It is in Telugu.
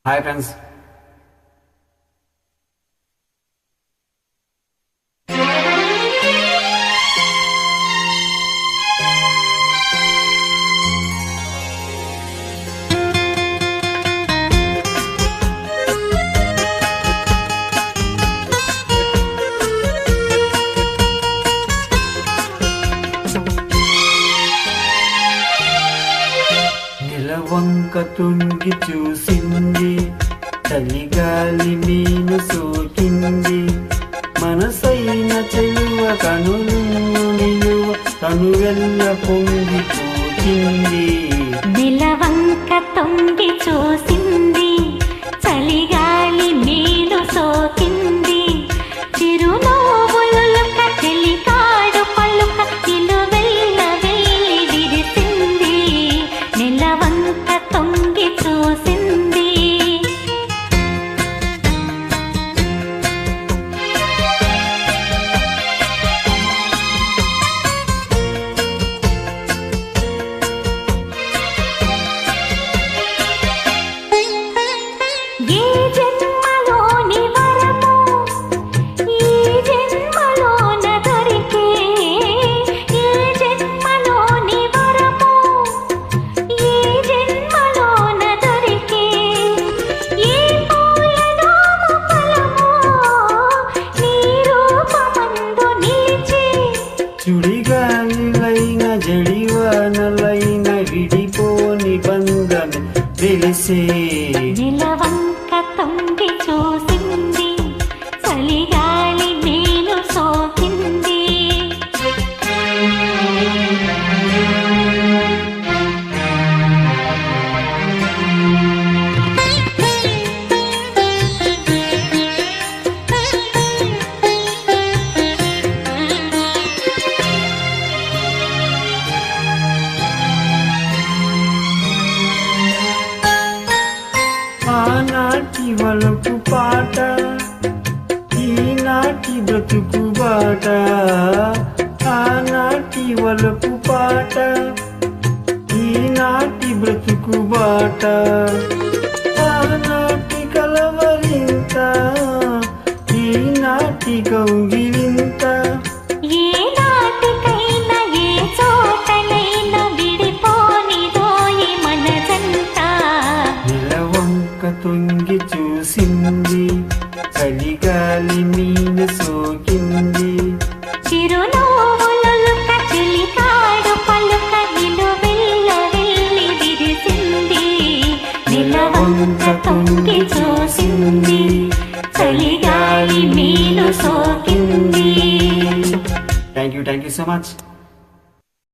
Hi friends. నెలవంక తుంగి చూసింది, చలిగాలి మీను సోకింది, మనసైన చెలువ కనులు నిలువ కనువెల్ల పొంగి పోచింది. నెలవంక తొంగి చూసింది, చలిగాలి మీను సోకింది, చిరునవ్వులొలుక చెలికాడు పలుక నిలువెల్ల వెళ్ళి విరిసింది. నెలవంక తొంగి చూసింది. చుడిగాలిలైన జడివానలైన విడిపోని బంధన తెలిసే. నెలవంక తొంగి చూసింది, చలిగాలి మేలు సోకింది. ఆనాటి వలపు పాట, ఈనాటి బ్రతుకు బాట. ఆనాటి వలపు పాట, ఈనాటి బ్రతుకు బాట. ఆనాటి కలవరింత, ఈనాటి కౌగిలింత. ఏనాటికైనా ఏ చోటనైనా విడిపోనిదోయి మనసంత. నెలవంక తొంగి చూసింది, చలిగాలి మీన సోకింది, చిరునవ్వులొలుక చెలికాడు పలుక నిలువెల్ల వెళ్ళి విరిసింది. నెలవంక తొంగి చూసింది, చలిగాలి మీను సోకింది. Thank you so much.